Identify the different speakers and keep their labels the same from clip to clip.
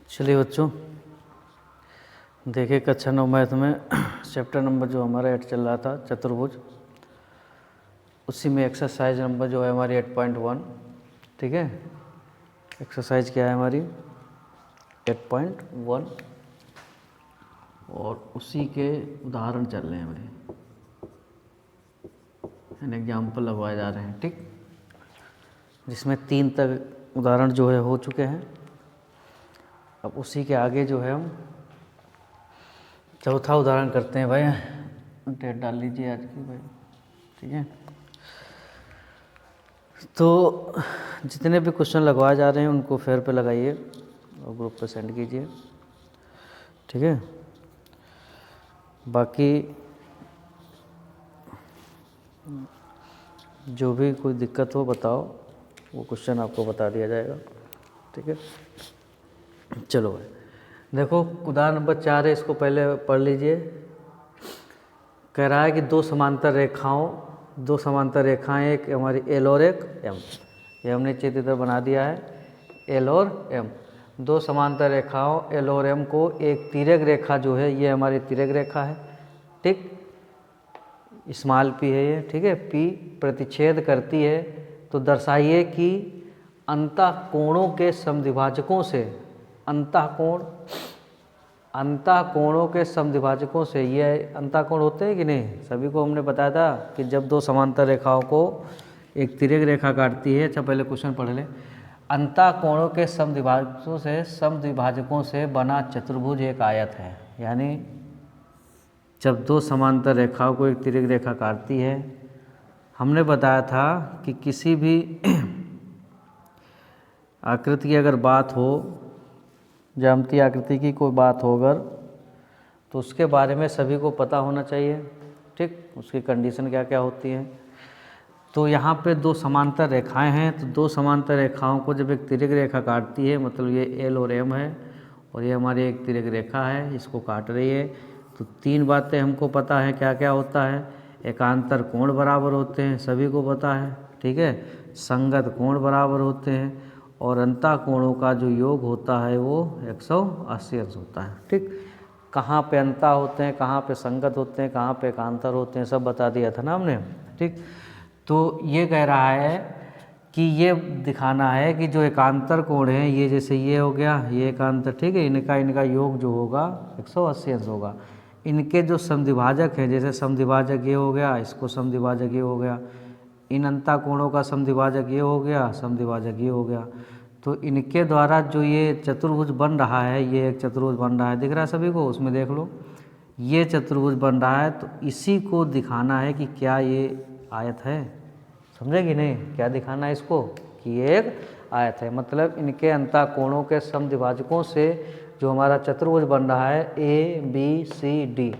Speaker 1: चलिए बच्चों, देखिए कक्षा 9 मैथ में चैप्टर नंबर जो हमारा 8 चल रहा था चतुर्भुज, उसी में एक्सरसाइज नंबर जो है हमारी 8.1। ठीक है, एक्सरसाइज क्या है हमारी 8.1 और उसी के उदाहरण चल रहे हैं हमारे, एग्जाम्पल लगवाए जा रहे हैं। ठीक, जिसमें 3 तक उदाहरण जो है हो चुके हैं। अब उसी के आगे जो है हम चौथा उदाहरण करते हैं। भाई डेट डाल लीजिए आज की भाई। ठीक है, तो जितने भी क्वेश्चन लगवाए जा रहे हैं उनको फेयर पे लगाइए और ग्रुप पे सेंड कीजिए। ठीक है, बाकी जो भी कोई दिक्कत हो बताओ, वो क्वेश्चन आपको बता दिया जाएगा। ठीक है, चलो भाई देखो उदाहरण नंबर 4 है, इसको पहले पढ़ लीजिए। कह रहा है कि दो समांतर रेखाएं, एक हमारी एल और एक एम, ये हमने चित्र बना दिया है। एल और एम, दो समांतर रेखाओं एल और एम को एक तिर्यक रेखा जो है ये हमारी तिर्यक रेखा है। ठीक, स्मॉल पी है ये। ठीक है, पी प्रतिच्छेद करती है, तो दर्शाइए कि अंतःकोणों के समद्विभाजकों से, अंतःकोणों के समद्विभाजकों से, ये अंतःकोण होते हैं कि नहीं, सभी को हमने बताया था कि जब दो समांतर रेखाओं को एक तिर्यक रेखा काटती है। अच्छा पहले क्वेश्चन पढ़ ले। अंतःकोणों के समद्विभाजकों से बना चतुर्भुज एक आयत है। यानी जब दो समांतर रेखाओं को एक तिर्यक रेखा काटती है, हमने बताया था कि किसी भी आकृति की अगर बात हो, ज्यामितीय आकृति की कोई बात हो अगर, तो उसके बारे में सभी को पता होना चाहिए। ठीक, उसकी कंडीशन क्या क्या होती हैं। तो यहाँ पे दो समांतर रेखाएं हैं, तो दो समांतर रेखाओं को जब एक तिर्यक रेखा काटती है, मतलब ये एल और एम है और ये हमारी एक तिर्यक रेखा है, इसको काट रही है, तो 3 बातें हमको पता है क्या क्या होता है। एकांतर कोण बराबर होते हैं, सभी को पता है। ठीक है, संगत कोण बराबर होते हैं और अंतःकोणों का जो योग होता है वो 180 अंश होता है। ठीक, कहाँ पे अंता होते हैं, कहाँ पे संगत होते हैं, कहाँ पे एकांतर होते हैं, सब बता दिया था ना हमने। ठीक, तो ये कह रहा है कि ये दिखाना है कि जो एकांतर कोण है, ये जैसे ये हो गया, ये एकांतर, ठीक है, इनका योग जो होगा 180 अंश होगा। इनके जो समद्विभाजक है, जैसे समद्विभाजक ये हो गया, इसको समद्विभाजक ये हो गया, इन अंतःकोणों का समद्विभाजक ये हो गया, समद्विभाजक ये हो गया, तो इनके द्वारा जो ये चतुर्भुज बन रहा है, ये एक चतुर्भुज बन रहा है, दिख रहा है सभी को, उसमें देख लो ये चतुर्भुज बन रहा है, तो इसी को दिखाना है कि क्या ये आयत है। समझे कि नहीं, क्या दिखाना है इसको कि ये एक आयत है। मतलब इनके अंतःकोणों के समद्विभाजकों से जो हमारा चतुर्भुज बन रहा है ए बी सी डी,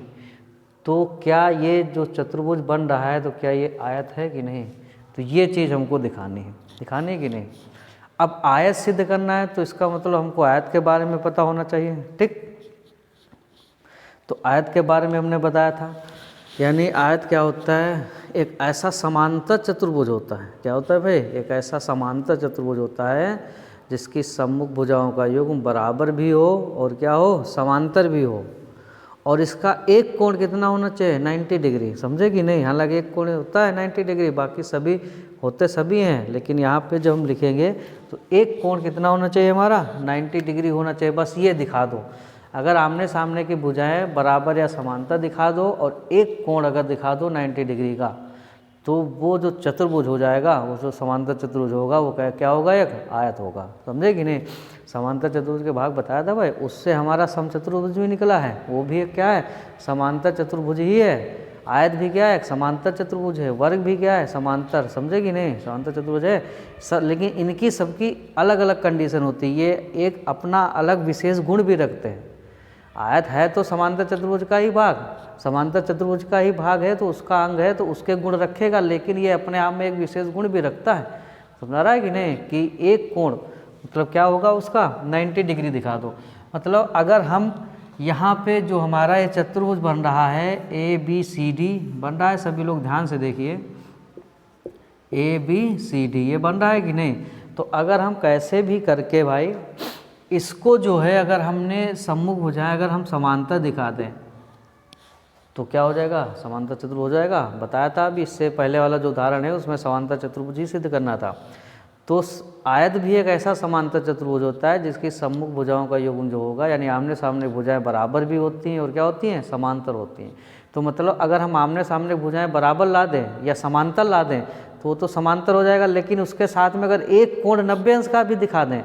Speaker 1: तो क्या ये जो चतुर्भुज बन रहा है तो क्या ये आयत है कि नहीं, तो ये चीज़ हमको दिखानी है कि नहीं। अब आयत सिद्ध करना है तो इसका मतलब हमको आयत के बारे में पता होना चाहिए। ठीक, तो आयत के बारे में हमने बताया था, यानी आयत क्या होता है, एक ऐसा समांतर चतुर्भुज होता है। क्या होता है भाई, एक ऐसा समांतर चतुर्भुज होता है जिसकी सम्मुख भुजाओं का योग बराबर भी हो और क्या हो, समांतर भी हो, और इसका एक कोण कितना होना चाहिए, 90 डिग्री। समझे कि नहीं, हालांकि एक कोण होता है 90 डिग्री, बाकी सभी होते सभी हैं, लेकिन यहाँ पे जब हम लिखेंगे तो एक कोण कितना होना चाहिए हमारा, 90 डिग्री होना चाहिए। बस ये दिखा दो, अगर आमने सामने की भुजाएं बराबर या समांतर दिखा दो और एक कोण अगर दिखा दो 90 डिग्री का, तो वो जो चतुर्भुज हो जाएगा, वो जो समांतर चतुर्भुज होगा वो क्या होगा, एक आयत होगा। समझे कि नहीं, समांतर चतुर्भुज के भाग बताया था भाई, उससे हमारा समचतुर्भुज भी निकला है, वो भी एक क्या है, समांतर चतुर्भुज ही है। आयत भी क्या है, समांतर चतुर्भुज है। वर्ग भी क्या है, समांतर। समझे कि नहीं, समांतर चतुर्भुज है लेकिन इनकी सबकी अलग अलग कंडीशन होती है, ये एक अपना अलग विशेष गुण भी रखते हैं। आयत है तो समांतर चतुर्भुज का ही भाग, समांतर चतुर्भुज का ही भाग है तो उसका अंग है तो उसके गुण रखेगा, लेकिन ये अपने आप में एक विशेष गुण भी रखता है। समझ रहा है कि नहीं, कि एक कोण मतलब क्या होगा उसका, 90 डिग्री दिखा दो। मतलब अगर हम यहाँ पे जो हमारा ये चतुर्भुज बन रहा है ए बी सी डी बन रहा है, सभी लोग ध्यान से देखिए, ए बी सी डी ये बन रहा है कि नहीं। तो अगर हम कैसे भी करके भाई इसको जो है अगर हमने सम्मुख भुजाएं अगर हम समांतर दिखा दें तो क्या हो जाएगा, समांतर चतुर्भुज हो जाएगा। बताया था अभी, इससे पहले वाला जो उदाहरण है उसमें समांतर चतुर्भुज ही सिद्ध करना था। तो आयत भी एक ऐसा समांतर चतुर्भुज होता है जिसकी सम्मुख भुजाओं का युग्म जो होगा, यानी आमने सामने भुजाएं बराबर भी होती हैं और क्या होती हैं, समांतर होती हैं। तो मतलब अगर हम आमने सामने भुजाएं बराबर ला दें या समांतर ला दें तो वो तो समांतर हो जाएगा, लेकिन उसके साथ में अगर एक कोण 90 अंश का भी दिखा दें,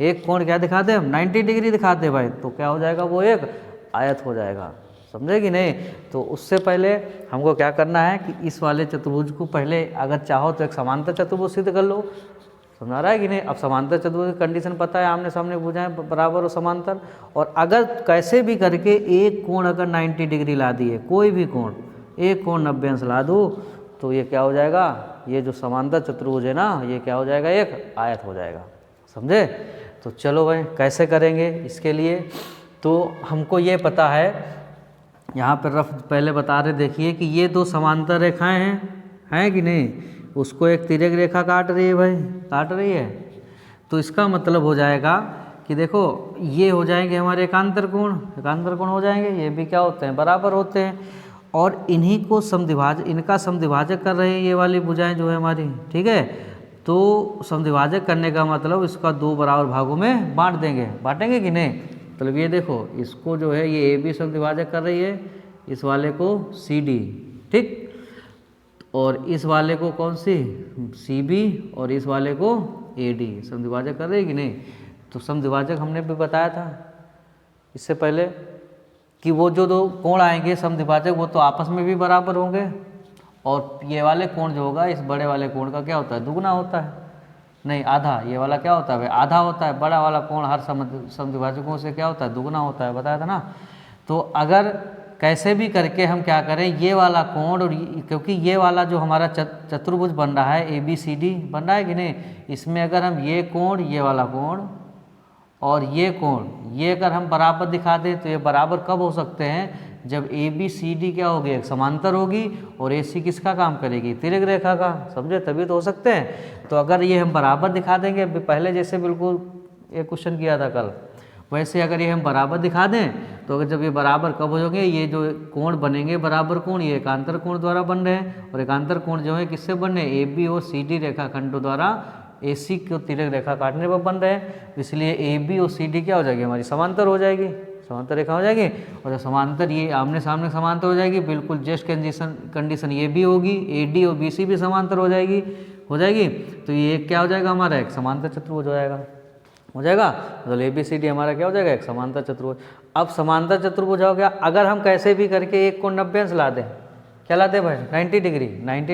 Speaker 1: एक कोण क्या दिखा दें, 90 डिग्री दिखा दें भाई, तो क्या हो जाएगा, वो एक आयत हो जाएगा। समझे कि नहीं। तो उससे पहले हमको क्या करना है कि इस वाले चतुर्भुज को पहले अगर चाहो तो एक समांतर चतुर्भुज सिद्ध कर लो। समझ आ रहा है कि नहीं। अब समांतर चतुर्भुज की कंडीशन पता है, आमने सामने भुजाएं बराबर और समांतर, और अगर कैसे भी करके एक कोण अगर 90 डिग्री ला दिए, कोई भी कोण, एक कोण 90 अंश ला दूँ तो ये क्या हो जाएगा, ये जो समांतर चतुर्भुज है ना, ये क्या हो जाएगा, एक आयत हो जाएगा। समझे। तो चलो भाई कैसे करेंगे इसके लिए, तो हमको ये पता है, यहाँ पर रफ पहले बता रहे, देखिए कि ये दो समांतर रेखाएं हैं कि नहीं, उसको एक तिर्यक रेखा काट रही है भाई, काट रही है। तो इसका मतलब हो जाएगा कि देखो ये हो जाएंगे हमारे एकांतर कोण, एकांतर कोण हो जाएंगे, ये भी क्या होते हैं, बराबर होते हैं, और इन्हीं को समद्विभाजक, इनका समद्विभाजक कर रहे हैं ये वाली भुजाएं जो है हमारी, ठीक है। तो समद्विभाजक करने का मतलब इसका दो बराबर भागों में बांट देंगे, बांटेंगे कि नहीं। मतलब ये देखो, इसको जो है ये ए बी समद्विभाजक कर रही है, इस वाले को सी डी, ठीक, और इस वाले को कौन सी, सी बी, और इस वाले को ए डी समद्विभाजक कर रही है कि नहीं। तो समद्विभाजक हमने भी बताया था इससे पहले कि वो जो दो कोण आएंगे समद्विभाजक, वो तो आपस में भी बराबर होंगे, और ये वाले कोण जो होगा इस बड़े वाले कोण का क्या होता है, दुगना होता है, नहीं आधा, ये वाला क्या होता है भाई, आधा होता है। बड़ा वाला कोण हर समद्विभाजकों से क्या होता है, दुगना होता है, बताया था ना। तो अगर कैसे भी करके हम क्या करें, ये वाला कोण, और क्योंकि ये वाला जो हमारा चतुर्भुज बन रहा है, ए बी सी डी बन रहा है कि नहीं, इसमें अगर हम ये कोण, ये वाला कोण और ये कोण, ये अगर हम बराबर दिखा दें तो ये बराबर कब हो सकते हैं, जब ए बी सी डी क्या होगी, एक समांतर होगी, और ए सी किसका काम करेगी, तिर्यक रेखा का। समझे, तभी तो हो सकते हैं। तो अगर ये हम बराबर दिखा देंगे, पहले जैसे बिल्कुल एक क्वेश्चन किया था कल, वैसे अगर ये हम बराबर दिखा दें तो अगर जब ये बराबर कब हो जाएंगे, ये जो कोण बनेंगे बराबर कोण, ये एकांतर कोण द्वारा बन रहे हैं, और एकांतर कोण जो है किससे बन रहे हैं, ए बी और सी डी रेखाखंडों द्वारा ए सी को तिर्यक रेखा काटने पर बन रहे हैं। इसलिए ए बी और सी डी क्या हो जाएगी, हमारी समांतर हो जाएगी, समांतर रेखा हो जाएगी। और जब समांतर ये आमने सामने समांतर हो जाएगी, बिल्कुल जस्ट कंडीशन ये भी होगी, ए डी और बी सी भी समांतर हो जाएगी, तो ये क्या हो जाएगा हमारा, एक समांतर चतुर्भुज हो जाएगा, मतलब ए बी सी डी हमारा क्या हो जाएगा, एक समांतर चतुर्भुज। अब समांतर चतुर्भुज हो गया, अगर हम कैसे भी करके एक कोण 90 अंश ला दें, क्या ला दें भाई, 90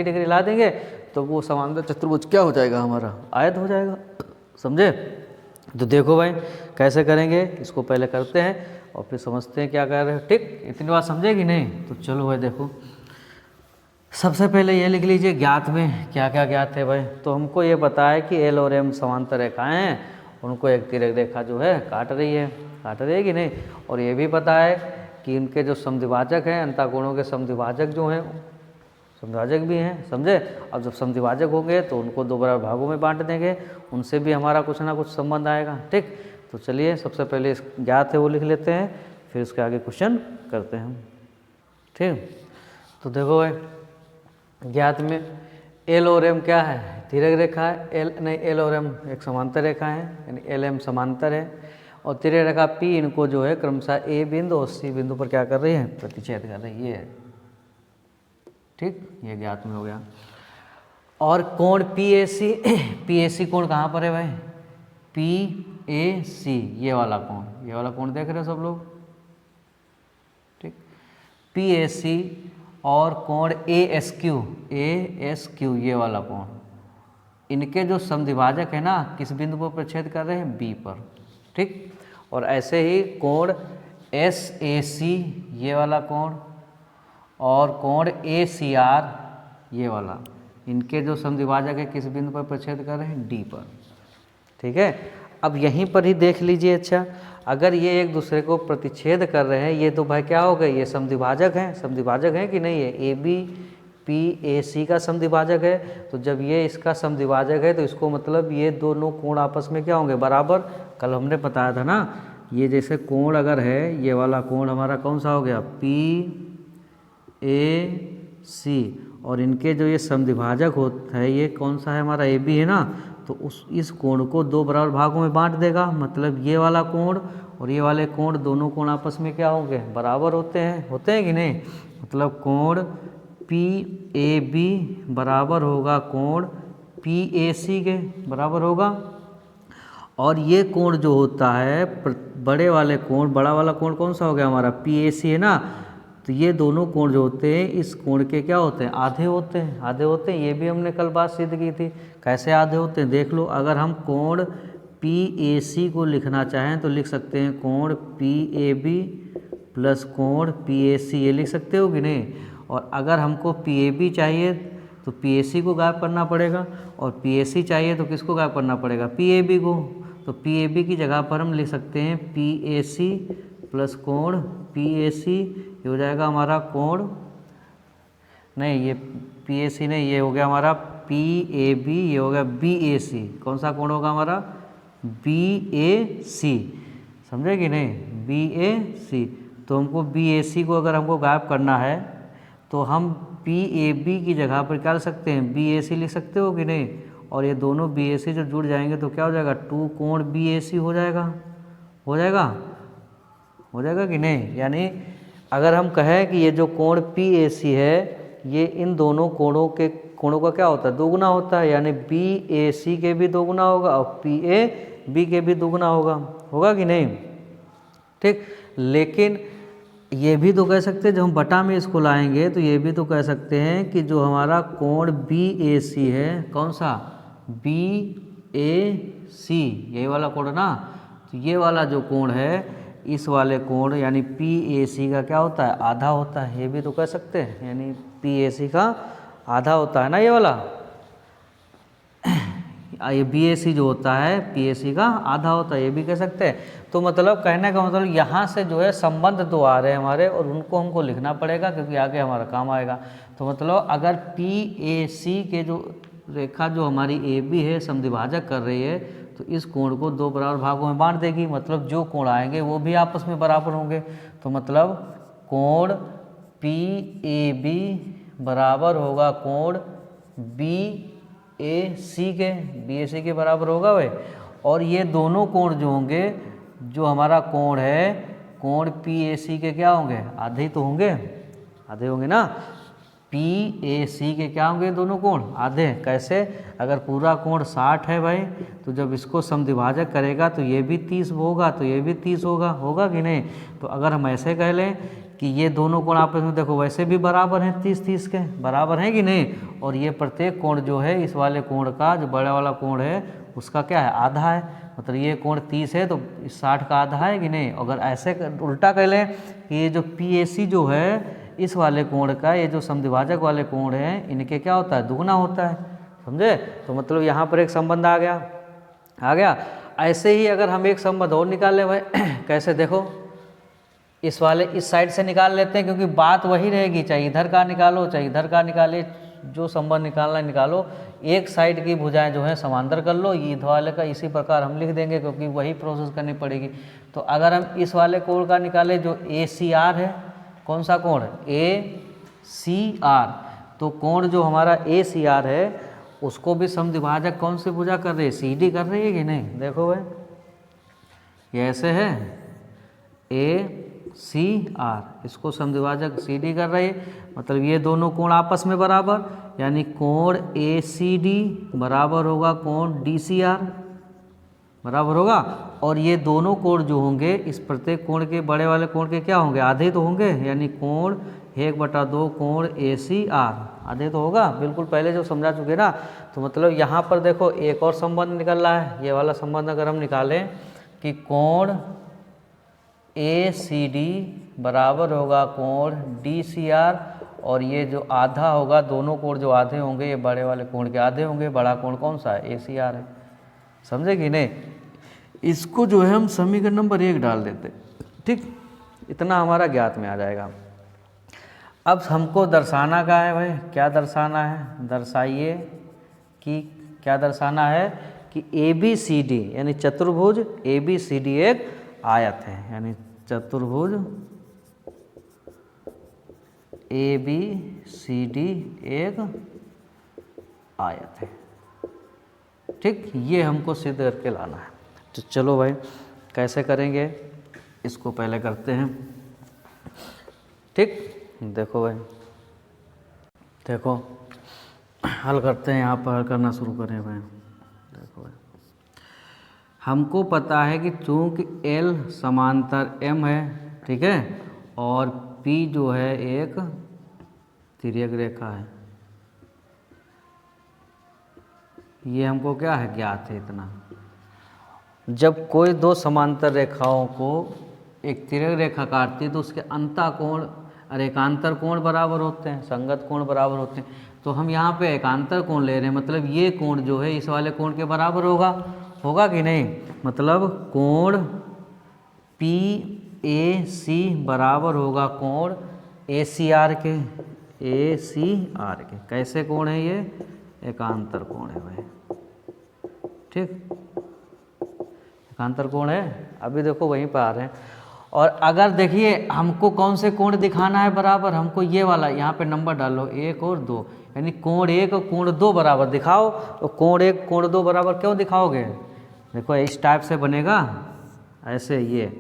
Speaker 1: डिग्री ला देंगे, तो वो समांतर चतुर्भुज क्या हो जाएगा, हमारा आयत हो जाएगा। समझे। तो देखो भाई कैसे करेंगे, इसको पहले करते हैं और फिर समझते हैं क्या कर रहे हो, ठीक। इतनी बात समझे कि नहीं। तो चलो भाई देखो, सबसे पहले ये लिख लीजिए ज्ञात में क्या क्या ज्ञात है भाई। तो हमको ये पता है कि एल और एम समांतर रेखाएं हैं, उनको एक तिर्यक रेखा जो है काट रही है कि नहीं। और ये भी पता है कि इनके जो समद्विभाजक हैं, अंतःकोणों के समद्विभाजक जो हैं, समद्विभाजक भी हैं। समझे। अब जब समद्विभाजक होंगे तो उनको दो बराबर भागों में बांट देंगे, उनसे भी हमारा कुछ ना कुछ संबंध आएगा, ठीक। तो चलिए सबसे पहले इस ज्ञात है वो लिख लेते हैं, फिर उसके आगे क्वेश्चन करते हैं, ठीक। तो देखो भाई ज्ञात में एल और एम क्या है, तिर्यक रेखा है। एल और एम एक समांतर रेखा है, यानी एल एम समांतर है, और तिर्यक रेखा पी इनको जो है क्रमशः ए बिंदु और सी बिंदु पर क्या कर रही है, प्रतिच्छेद कर रही है, ठीक। ये ज्ञात में हो गया। और कोण पी ए सी कोण कहाँ पर है भाई, पी ए सी, ये वाला कोण देख रहे हो सब लोग, ठीक। पी ए सी और कोण ए एस क्यू, ये वाला कोण, इनके जो समद्विभाजक है ना, किस बिंदु पर प्रतिच्छेद कर रहे हैं, बी पर, ठीक। और ऐसे ही कोण एस ए सी, ये वाला कोण, और कोण ए सी आर, ये वाला, इनके जो समद्विभाजक है किस बिंदु पर प्रतिच्छेद कर रहे हैं, डी पर, ठीक है। अब यहीं पर ही देख लीजिए, अच्छा अगर ये एक दूसरे को प्रतिच्छेद कर रहे हैं, ये तो भाई क्या हो गए, ये समद्विभाजक हैं कि नहीं है, ए बी PAC का समद्विभाजक है, तो जब ये इसका समद्विभाजक है तो इसको मतलब ये दोनों कोण आपस में क्या होंगे, बराबर। कल हमने बताया था ना, ये जैसे कोण अगर है, ये वाला कोण हमारा कौन सा हो गया, PAC, और इनके जो ये समद्विभाजक होता है ये कौन सा है हमारा, AB है ना, तो इस कोण को दो बराबर भागों में बांट देगा। मतलब ये वाला कोण और ये वाले कोण, दोनों कोण आपस में क्या होंगे, बराबर होते हैं कि नहीं। मतलब कोण PAB बराबर होगा कोण PAC के बराबर होगा। और ये कोण जो होता है बड़ा वाला कोण कौन सा हो गया हमारा, PAC है ना, तो ये दोनों कोण जो होते हैं इस कोण के क्या होते हैं, आधे होते हैं। ये भी हमने कल बात सिद्ध की थी। कैसे आधे होते हैं देख लो। अगर हम कोण PAC को लिखना चाहें तो लिख सकते हैं कोण PAB प्लस कोण PAC, ये लिख सकते हो कि नहीं। और अगर हमको PAB चाहिए तो PAC को गायब करना पड़ेगा, और PAC चाहिए तो किसको गायब करना पड़ेगा, PAB को। तो PAB की जगह पर हम लिख सकते हैं PAC प्लस कोण PAC, ये हो जाएगा हमारा कोण, नहीं ये PAC नहीं, ये हो गया हमारा PAB, ये हो गया BAC। कौन सा कोण होगा हमारा, BAC, समझे कि नहीं, BAC। तो हमको BAC को अगर हमको गायब करना है तो हम PAB की जगह पर क्या लिख सकते हैं, BAC लिख सकते हो कि नहीं। और ये दोनों BAC जो जुड़ जाएंगे तो क्या हो जाएगा, 2 कोण BAC हो जाएगा कि नहीं। यानी अगर हम कहें कि ये जो कोण PAC है ये इन दोनों कोणों का क्या होता है, दोगुना होता है। यानी BAC के भी दोगुना होगा और PAB के भी दोगुना होगा कि नहीं। ठीक, लेकिन ये भी तो कह सकते हैं, जब हम बटा में इसको लाएंगे तो ये भी तो कह सकते हैं कि जो हमारा कोण BAC है, कौन सा, BAC, यही वाला कोण ना, तो ये वाला जो कोण है इस वाले कोण यानी PAC का क्या होता है, आधा होता है। ये भी तो कह सकते हैं, यानी PAC का आधा होता है ना ये वाला। ये BAC जो होता है PAC का आधा होता है, ये भी कह सकते हैं। तो मतलब कहने का मतलब यहाँ से जो है संबंध दो आ रहे हैं हमारे, और उनको हमको लिखना पड़ेगा क्योंकि आगे हमारा काम आएगा। तो मतलब अगर PAC के जो रेखा जो हमारी AB है समद्विभाजक कर रही है तो इस कोण को दो बराबर भागों में बांट देगी। मतलब जो कोण आएंगे वो भी आपस में बराबर होंगे। तो मतलब कोण PAB बराबर होगा कोण BAC के बराबर होगा भाई। और ये दोनों कोण जो होंगे, जो हमारा कोण है कोण PAC के क्या होंगे, आधे ही तो होंगे ना। PAC के क्या होंगे दोनों कोण, आधे। कैसे, अगर पूरा कोण 60 है भाई तो जब इसको समद्विभाजक करेगा तो ये भी 30 होगा, तो ये भी 30 होगा कि नहीं। तो अगर हम ऐसे कह लें कि ये दोनों कोण आपस में देखो वैसे भी बराबर हैं, 30-30 के बराबर हैं कि नहीं। और ये प्रत्येक कोण जो है इस वाले कोण का, जो बड़ा वाला कोण है उसका क्या है, आधा है। मतलब ये कोण 30 है तो 60 का आधा है कि नहीं। अगर ऐसे उल्टा कह लें कि ये जो PAC जो है इस वाले कोण का, ये जो समद्विभाजक वाले कोण हैं इनके क्या होता है, दुगना होता है, समझे। तो मतलब यहाँ पर एक संबंध आ गया। ऐसे ही अगर हम एक संबंध और निकाल लें भाई कैसे, देखो इस साइड से निकाल लेते हैं क्योंकि बात वही रहेगी, चाहे इधर का निकालो चाहे इधर का निकाले, जो संबंध निकालना निकालो। एक साइड की भुजाएं जो है समांतर कर लो, इधर वाले का इसी प्रकार हम लिख देंगे क्योंकि वही प्रोसेस करनी पड़ेगी। तो अगर हम इस वाले कोण का निकाले जो ACR है, कौन सा कोण, ACR, तो कोण जो हमारा ACR है उसको भी समद्विभाजक कौन सी भुजा कर रही है, CD कर रही है कि नहीं। देखो भाई ये ऐसे है ACR, इसको समद्विभाजक CD कर रही है। मतलब ये दोनों कोण आपस में बराबर, यानी कोण ACD बराबर होगा कोण DCR बराबर होगा। और ये दोनों कोण जो होंगे इस प्रत्येक कोण के, बड़े वाले कोण के क्या होंगे, आधे तो होंगे। यानी कोण 1/2 कोण ACR आधे तो होगा, बिल्कुल पहले जो समझा चुके ना। तो मतलब यहाँ पर देखो एक और संबंध निकल रहा है। ये वाला संबंध अगर हम निकालें कि कोण ACD बराबर होगा कोण DCR, और ये जो आधा होगा, दोनों कोण जो आधे होंगे ये बड़े वाले कोण के आधे होंगे। बड़ा कोण कौन सा है, ACR है, समझे कि नहीं। इसको जो है हम समीकरण नंबर 1 डाल देते, ठीक, इतना हमारा ज्ञात में आ जाएगा। अब हमको दर्शाना क्या है भाई, क्या दर्शाना है, दर्शाइए कि क्या दर्शाना है कि ABCD यानी चतुर्भुज ABCD एक आयत है, यानी चतुर्भुज ABCD एक आयत है। ठीक, ये हमको सिद्ध करके लाना है। तो चलो भाई कैसे करेंगे इसको पहले करते हैं। ठीक, देखो भाई, देखो हल करते हैं, यहाँ पर हल करना शुरू करें भाई। देखो भाई, हमको पता है कि चूंकि L समांतर M है, ठीक है, और P जो है एक तिर्यक रेखा है, ये हमको क्या है ज्ञात है इतना। जब कोई दो समांतर रेखाओं को एक तिर्यक रेखा काटती है तो उसके अंतःकोण और एकांतर कोण बराबर होते हैं, संगत कोण बराबर होते हैं। तो हम यहाँ पे एकांतर कोण ले रहे हैं, मतलब ये कोण जो है इस वाले कोण के बराबर होगा, होगा कि नहीं, मतलब कोण PAC बराबर होगा कोण ACR के, ACR के। कैसे कोण है ये, एकांतर कोण है भाई। ठीक, एकांतर कोण है, अभी देखो वहीं पर आ रहे हैं। और अगर देखिए हमको कौन से कोण दिखाना है बराबर, हमको ये वाला, यहाँ पे नंबर डालो 1 और 2, यानी कोण 1 और कोण 2 बराबर दिखाओ। तो कोण 1 कोण 2 बराबर क्यों दिखाओगे, देखो इस टाइप से बनेगा ऐसे। ये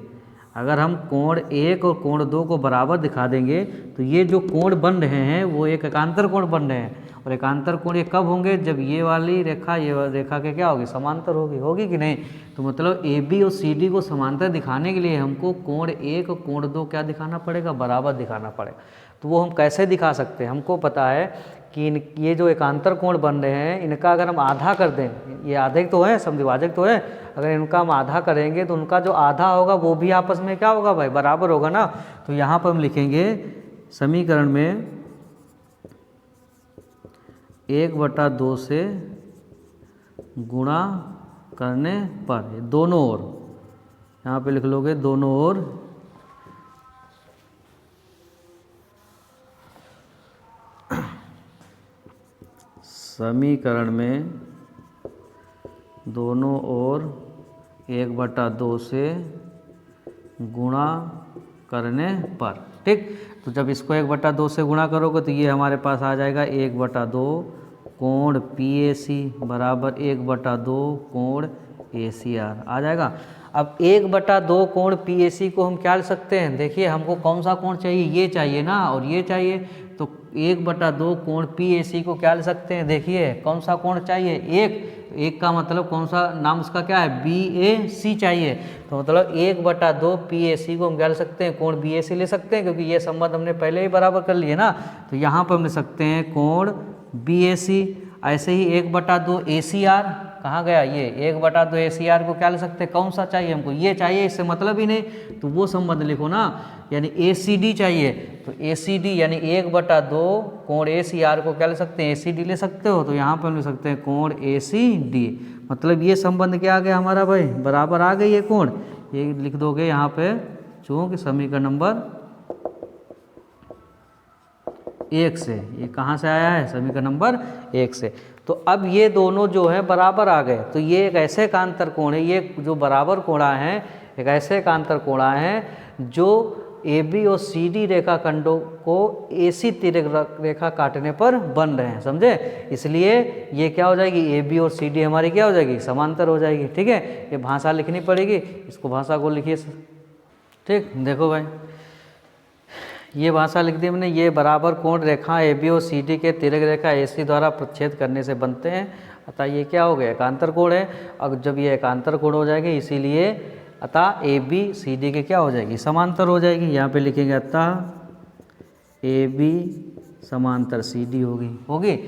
Speaker 1: अगर हम कोण 1 और कोण 2 को बराबर दिखा देंगे तो ये जो कोण बन रहे हैं वो एक एकांतर कोण बन रहे हैं। और एकांतर कोण ये कब होंगे, जब ये वाली रेखा ये वाली रेखा के क्या होगी, समांतर होगी, होगी कि नहीं। तो मतलब AB और CD को समांतर दिखाने के लिए हमको कोण 1 और कोण 2 क्या दिखाना पड़ेगा, बराबर दिखाना पड़ेगा। तो वो हम कैसे दिखा सकते हैं, हमको पता है कि ये जो एकांतर कोण बन रहे हैं इनका अगर हम आधा कर दें, ये आधे तो है, समद्विभाजक तो है, अगर इनका हम आधा करेंगे तो उनका जो आधा होगा वो भी आपस में क्या होगा भाई, बराबर होगा ना। तो यहाँ पर हम लिखेंगे समीकरण में 1/2 से गुणा करने पर दोनों ओर, यहाँ पे लिख लोगे दोनों ओर समीकरण में दोनों ओर 1/2 से गुणा करने पर। ठीक, तो जब इसको 1/2 से गुणा करोगे तो ये हमारे पास आ जाएगा 1/2 कोण PAC बराबर 1/2 कोण ACR आ जाएगा। अब 1/2 कोण PAC को हम क्या लिख सकते हैं, देखिए हमको कौन सा कोण चाहिए, ये चाहिए ना और ये चाहिए। तो 1/2 कोण PAC को क्या लिख सकते हैं, देखिए कौन सा कोण चाहिए, एक का मतलब कौन सा नाम उसका क्या है, BAC चाहिए। तो मतलब 1/2 PAC को हम क्या ले सकते हैं, कोण BAC ले सकते हैं, क्योंकि ये संबंध हमने पहले ही बराबर कर लिए ना। तो यहाँ पर हम ले सकते हैं कोण BAC। ऐसे ही 1/2 ACR कहाँ गया, ये 1/2 ACR को क्या ले सकते हैं, कौन सा चाहिए हमको, ये चाहिए, इससे मतलब ही नहीं। तो वो संबंध लिखो ना, यानी ACD चाहिए। तो ACD यानी 1/2 कोण ACR को क्या ले सकते हैं, ACD ले सकते हो। तो यहाँ पर हम ले सकते हैं कोण ACD, मतलब ये संबंध क्या आ गया हमारा भाई, बराबर आ गई ये कोण। ये लिख दोगे यहाँ पे, चूँकि समीकरण नंबर 1 से, ये कहाँ से आया है, समीकरण नंबर 1 से। तो अब ये दोनों जो है बराबर आ गए। तो ये एक ऐसे एकांतर कोण है, ये जो बराबर कोणा है एक ऐसे एकांतर कोणा है जो AB और CD रेखा खंडों को AC तिर्यक रेखा काटने पर बन रहे हैं, समझे। इसलिए ये क्या हो जाएगी, AB और CD हमारी क्या हो जाएगी, समांतर हो जाएगी। ठीक है, ये भाषा लिखनी पड़ेगी, इसको भाषा को लिखिए। ठीक, देखो भाई ये भाषा लिख दी मैंने। ये बराबर कोण रेखा AB और CD के तिर्यक रेखा AC द्वारा प्रच्छेद करने से बनते हैं, अतः ये क्या हो गया, एकांतर कोण है। अब जब ये एकांतर कोण हो जाएगी इसीलिए अतः AB CD के क्या हो जाएगी, समांतर हो जाएगी। यहाँ पे लिखेंगे अतः AB समांतर CD होगी।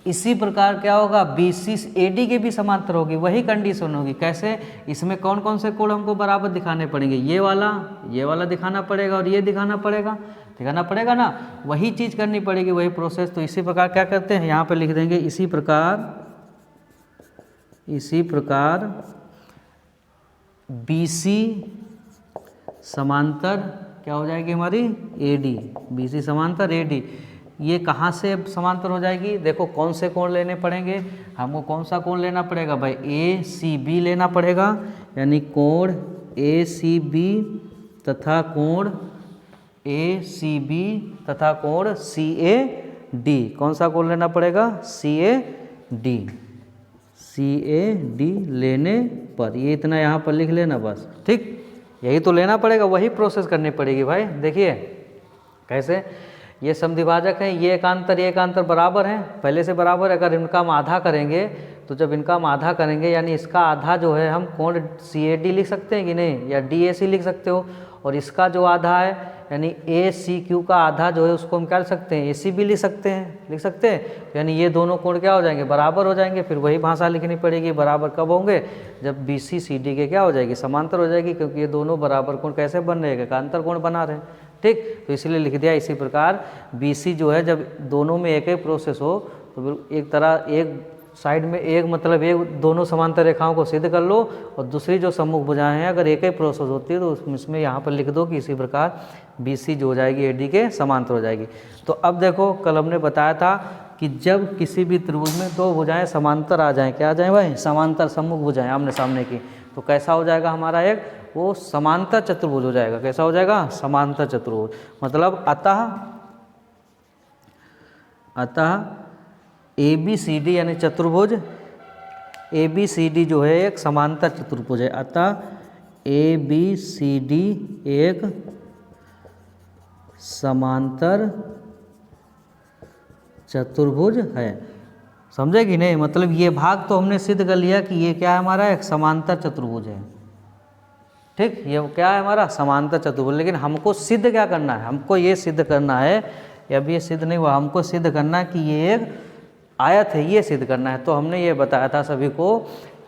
Speaker 1: इसी प्रकार क्या होगा, BC AD के भी समांतर होगी, वही कंडीशन होगी। कैसे, इसमें कौन कौन से कोण हमको बराबर दिखाने पड़ेंगे, ये वाला दिखाना पड़ेगा और ये दिखाना पड़ेगा ना, वही चीज़ करनी पड़ेगी, वही प्रोसेस। तो इसी प्रकार क्या करते हैं, यहाँ पे लिख देंगे इसी प्रकार BC समांतर क्या हो जाएगी हमारी AD, BC समांतर AD। ये कहाँ से समांतर हो जाएगी, देखो कौन से कोण लेने पड़ेंगे हमको, कौन सा कोण लेना पड़ेगा भाई, ACB लेना पड़ेगा, यानी कोण ACB तथा कोण ACB तथा कोण CAD। कौन सा कोण लेना पड़ेगा, CAD। CAD लेने पर ये इतना यहाँ पर लिख लेना बस, ठीक, यही तो लेना पड़ेगा, वही प्रोसेस करनी पड़ेगी भाई। देखिए कैसे, ये समद्विभाजक है, ये एकांतर बराबर है, पहले से बराबर है। अगर इनका हम आधा करेंगे तो जब इनका हम आधा करेंगे यानी इसका आधा जो है हम कोण CAD लिख सकते हैं कि नहीं, या DAC लिख सकते हो, और इसका जो आधा है यानी ACQ का आधा जो है उसको हम क्या लिख सकते हैं, ACB लिख सकते हैं, यानी ये दोनों कोण क्या हो जाएंगे, बराबर हो जाएंगे। फिर वही भाषा लिखनी पड़ेगी, बराबर कब होंगे, जब BC CD के क्या हो जाएगी, समांतर हो जाएगी, क्योंकि ये दोनों बराबर कोण कैसे बन रहे हैं, एकांतर कोण बना रहे हैं, ठीक। तो इसलिए लिख दिया। इसी प्रकार BC जो है जब दोनों में एक ही प्रोसेस हो तो एक तरह एक साइड में एक मतलब एक दोनों समांतर रेखाओं को सिद्ध कर लो, और दूसरी जो सम्मुख भुजाएं हैं अगर एक ही प्रोसेस होती है तो इसमें यहाँ पर लिख दो कि इसी प्रकार BC जो हो जाएगी AD के समांतर हो जाएगी। तो अब देखो कल हमने बताया था कि जब किसी भी त्रिभुज में दो भुजाएं समांतर आ जाएं, क्या आ जाएं भाई, समांतर सम्मुख भुजाएं आमने सामने की, तो कैसा हो जाएगा हमारा एक, वो समांतर चतुर्भुज हो जाएगा। कैसा हो जाएगा, समांतर चतुर्भुज। मतलब अतः ABCD यानी चतुर्भुज ABCD जो है एक समांतर चतुर्भुज है। अतः ABCD एक समांतर चतुर्भुज है। समझे कि नहीं, मतलब ये भाग तो हमने सिद्ध कर लिया कि ये क्या है हमारा, एक समांतर चतुर्भुज है, ठीक। ये क्या है हमारा समांतर चतुर्भुज। लेकिन हमको सिद्ध क्या करना है, हमको ये सिद्ध करना है, अभी ये सिद्ध नहीं हुआ, हमको सिद्ध करना है कि ये एक आयत है, ये सिद्ध करना है। तो हमने ये बताया था सभी को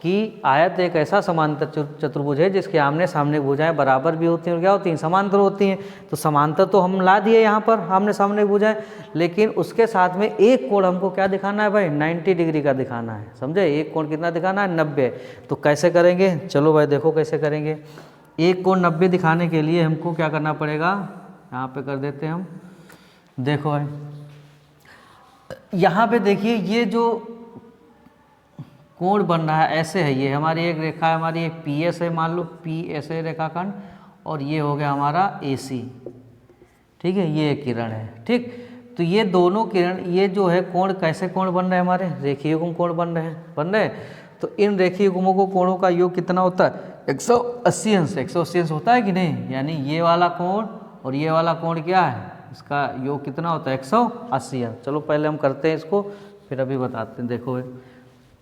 Speaker 1: कि आयत एक ऐसा समांतर चतुर्भुज है जिसके आमने सामने भुजाएं बराबर भी होती हैं और क्या होती हैं, समांतर होती हैं। तो समांतर तो हम ला दिए यहाँ पर आमने सामने भुजाएं, लेकिन उसके साथ में एक कोण हमको क्या दिखाना है भाई, 90 डिग्री का दिखाना है। समझे, एक कोण कितना दिखाना है, 90। तो कैसे करेंगे, चलो भाई देखो कैसे करेंगे। एक कोण 90 दिखाने के लिए हमको क्या करना पड़ेगा, यहाँ पे कर देते हैं हम। देखो भाई यहाँ पे देखिए, ये जो कोण बन रहा है ऐसे है, ये हमारी एक रेखा है, हमारी एक PS है, मान लो PS है रेखाखंड, और ये हो गया हमारा AC, ठीक है, ये एक किरण है, ठीक। तो ये दोनों किरण, ये जो है कोण कैसे कोण बन रहे हैं हमारे, रेखीय युग्म कोण बन रहे हैं। तो इन रेखीय युग्मों को कोणों का योग कितना होता है, 180 अंश। 180 अंश होता है कि नहीं, यानी ये वाला कोण और ये वाला कोण क्या है, इसका योग कितना होता है, 180 अंश। चलो पहले हम करते हैं इसको, फिर अभी बताते हैं। देखो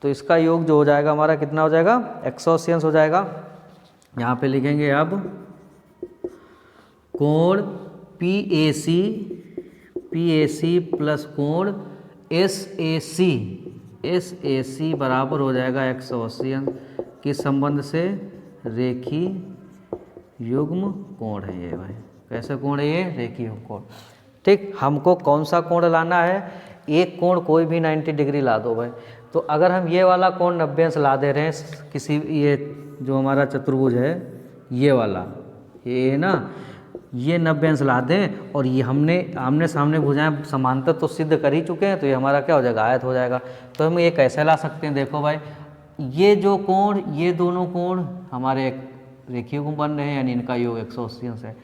Speaker 1: तो इसका योग जो हो जाएगा हमारा कितना हो जाएगा, 180 अंश हो जाएगा। यहाँ पे लिखेंगे अब कोण PAC प्लस कोण SAC बराबर हो जाएगा 180 अंश। किस संबंध से, रेखीय युग्म कोण है ये भाई। कैसे कोण है ये, रेखीय युग्म कोण, ठीक। हमको कौन सा कोण लाना है, एक कोण कोई भी 90 डिग्री ला दो भाई। तो अगर हम ये वाला कोण 90 अंश ला दे रहे हैं किसी, ये जो हमारा चतुर्भुज है ये वाला, ये ना, ये 90 अंश ला दें, और ये हमने आमने सामने भुजाएं समांतर तो सिद्ध कर ही चुके हैं, तो ये हमारा क्या हो जाएगा, आयत हो जाएगा। तो हम ये कैसे ला सकते हैं, देखो भाई, ये जो कोण, ये दोनों कोण हमारे एक रेखीय युग्म बन रहे हैं, यानी इनका योग 180 अंश है।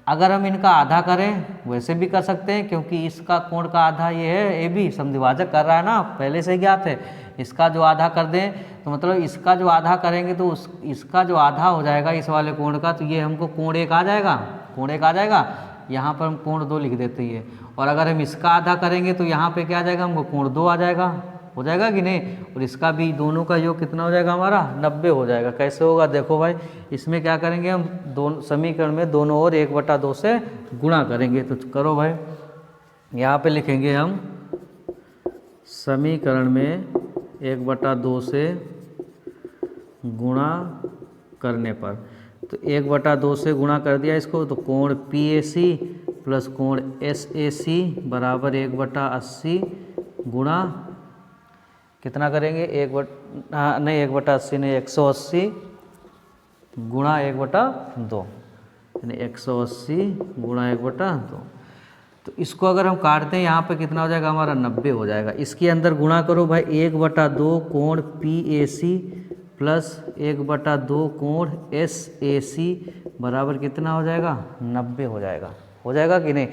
Speaker 1: अगर हम इनका आधा करें वैसे भी कर सकते हैं, क्योंकि इसका कोण का आधा ये है, AB समद्विभाजक कर रहा है ना, पहले से ज्ञात है। इसका जो आधा कर दें तो मतलब इसका जो आधा करेंगे तो इसका जो आधा हो जाएगा इस वाले कोण का, तो ये हमको कोण 1 आ जाएगा, कोण 1 आ जाएगा। यहाँ पर हम कोण 2 लिख देते हैं। और अगर हम इसका आधा करेंगे तो यहाँ पे क्या आ जाएगा, हमको कोण 2 आ जाएगा, हो जाएगा कि नहीं। और इसका भी दोनों का योग कितना हो जाएगा हमारा, 90 हो जाएगा। कैसे होगा, देखो भाई, इसमें क्या करेंगे हम, दोनों समीकरण में दोनों ओर 1/2 से गुणा करेंगे। तो करो भाई, यहाँ पे लिखेंगे हम समीकरण में 1/2 से गुणा करने पर, तो 1/2 से गुणा कर दिया इसको, तो कोण PAC प्लस कोण SAC बराबर 1/80 गुणा कितना करेंगे, 1/80 नहीं 180 गुणा 1/2, यानी 180 गुणा 1/2। तो इसको अगर हम काटते हैं यहाँ पे कितना हो जाएगा हमारा 90 हो जाएगा। इसके अंदर गुणा करो भाई 1/2 कोण PAC प्लस 1/2 कोण SAC बराबर कितना हो जाएगा 90 हो जाएगा कि नहीं।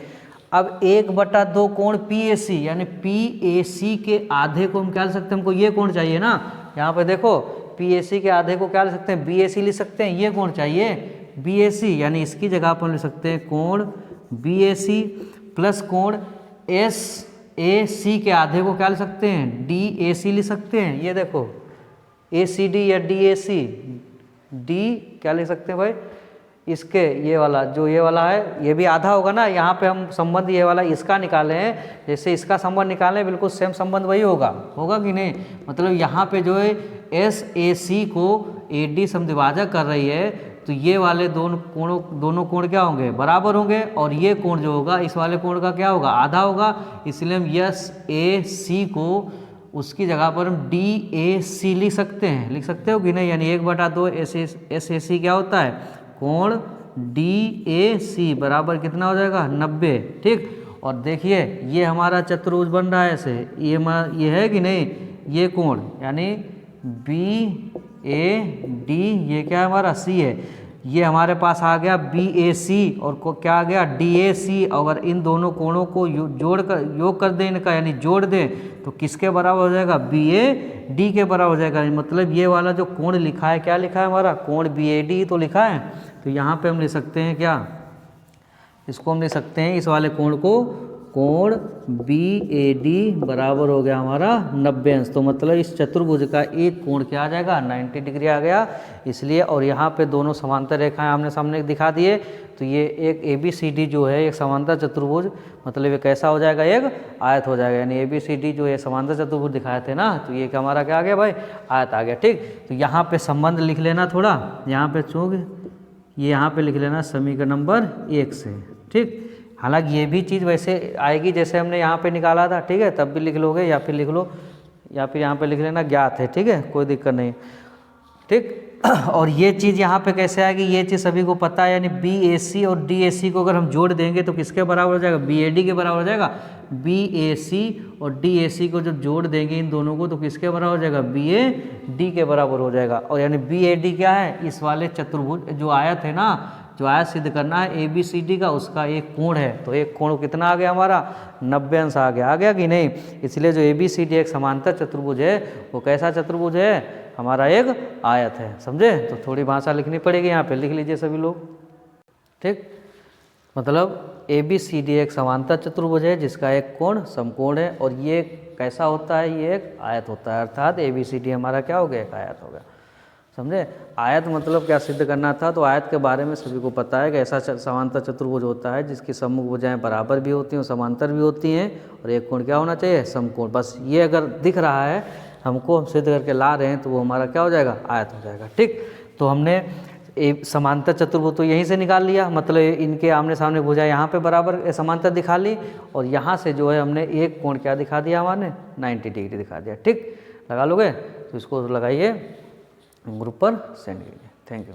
Speaker 1: अब 1/2 कोण PAC यानी PAC के आधे को हम क्या लिख सकते हैं, हमको ये कोण चाहिए ना। यहाँ पे देखो PAC के आधे को क्या लिख सकते हैं, BAC लिख सकते हैं, ये कोण चाहिए BAC, यानी इसकी जगह पर लिख सकते हैं कोण BAC प्लस कोण SAC के आधे को क्या लिख सकते हैं DAC लिख सकते हैं। ये देखो ACD या DAC, D क्या लिख सकते हैं भाई, इसके ये वाला जो ये वाला है ये भी आधा होगा ना। यहाँ पे हम संबंध ये वाला इसका निकाले हैं, जैसे इसका संबंध निकाले बिल्कुल सेम संबंध वही होगा कि नहीं। मतलब यहाँ पे जो है SAC को AD समद्विभाजक कर रही है, तो ये वाले दोनों कोण क्या होंगे बराबर होंगे, और ये कोण जो होगा इस वाले कोण का क्या होगा आधा होगा। इसलिए हम SAC को उसकी जगह पर हम DAC लिख सकते हो कि नहीं। यानी 1/2 SAC क्या होता है कोण DAC बराबर कितना हो जाएगा 90। ठीक, और देखिए ये हमारा चतुर्भुज बन रहा है ऐसे, ये है कि नहीं, ये कोण यानी BAD, ये क्या है हमारा C है, ये हमारे पास आ गया BAC और को क्या आ गया DAC। अगर इन दोनों कोणों को योग कर दें इनका, यानी जोड़ दें, तो किसके बराबर हो जाएगा BAD के बराबर हो जाएगा। मतलब ये वाला जो कोण लिखा है क्या लिखा है हमारा कोण BAD तो लिखा है। तो यहाँ पे हम लिख सकते हैं क्या, इसको हम लिख सकते हैं इस वाले कोण को कोण BAD बराबर हो गया हमारा 90 अंश। तो मतलब इस चतुर्भुज का एक कोण क्या आ जाएगा 90 डिग्री आ गया। इसलिए और यहाँ पे दोनों समांतर रेखाएं आमने सामने दिखा दिए, तो ये एक ABCD जो है एक समांतर चतुर्भुज, मतलब ये कैसा हो जाएगा एक आयत हो जाएगा। यानी ABCD जो है समांतर चतुर्भुज दिखाए थे ना, तो ये हमारा क्या आ गया भाई आयत आ गया। ठीक, तो यहाँ पे संबंध लिख लेना थोड़ा, यहाँ पे ये यहाँ पे लिख लेना समीकरण नंबर 1 से। ठीक, हालांकि ये भी चीज़ वैसे आएगी जैसे हमने यहाँ पे निकाला था, ठीक है, तब भी लिख लोगे या फिर लिख लो, या फिर यहाँ पे लिख लेना ज्ञात है। ठीक है, कोई दिक्कत नहीं। ठीक, और ये चीज़ यहाँ पे कैसे आएगी, ये चीज़ सभी को पता है। यानी BAC और DAC को अगर हम जोड़ देंगे तो किसके बराबर हो जाएगा BAD के बराबर हो जाएगा। BAC और DAC को जब जोड़ देंगे इन दोनों को, तो किसके बराबर हो जाएगा BAD के बराबर हो जाएगा। और यानी BAD क्या है, इस वाले चतुर्भुज जो आयत है ना, जो आयत सिद्ध करना है ABCD का, उसका एक कोण है। तो एक कोण कितना आ गया हमारा 90 अंश आ गया कि नहीं। इसलिए जो ABCD एक समांतर चतुर्भुज है वो कैसा चतुर्भुज है हमारा एक आयत है। समझे, तो थोड़ी भाषा लिखनी पड़ेगी, यहाँ पे लिख लीजिए सभी लोग। ठीक, मतलब ABCD एक समांतर चतुर्भुज है जिसका एक कोण समकोण है, और ये कैसा होता है, ये एक आयत होता है। अर्थात ABCD हमारा क्या हो गया एक आयत हो गया। समझे, आयत मतलब क्या सिद्ध करना था, तो आयत के बारे में सभी को पता है कि ऐसा समांतर चतुर्भुज होता है जिसकी सम्मुख भुजाएं बराबर भी होती हैं और समांतर भी होती हैं, और एक कोण क्या होना चाहिए समकोण। बस ये अगर दिख रहा है हमको, हम सिद्ध करके ला रहे हैं, तो वो हमारा क्या हो जाएगा आयत हो जाएगा। ठीक, तो हमने समांतर चतुर्भुज तो यहीं से निकाल लिया, मतलब इनके आमने सामने भुजाएं यहाँ पे बराबर समांतर दिखा ली, और यहाँ से जो है हमने एक कोण क्या दिखा दिया हमारे 90 डिग्री दिखा दिया। ठीक, लगा लोगे, तो इसको लगाइए ग्रुप पर सेंड कीजिए। Thank you.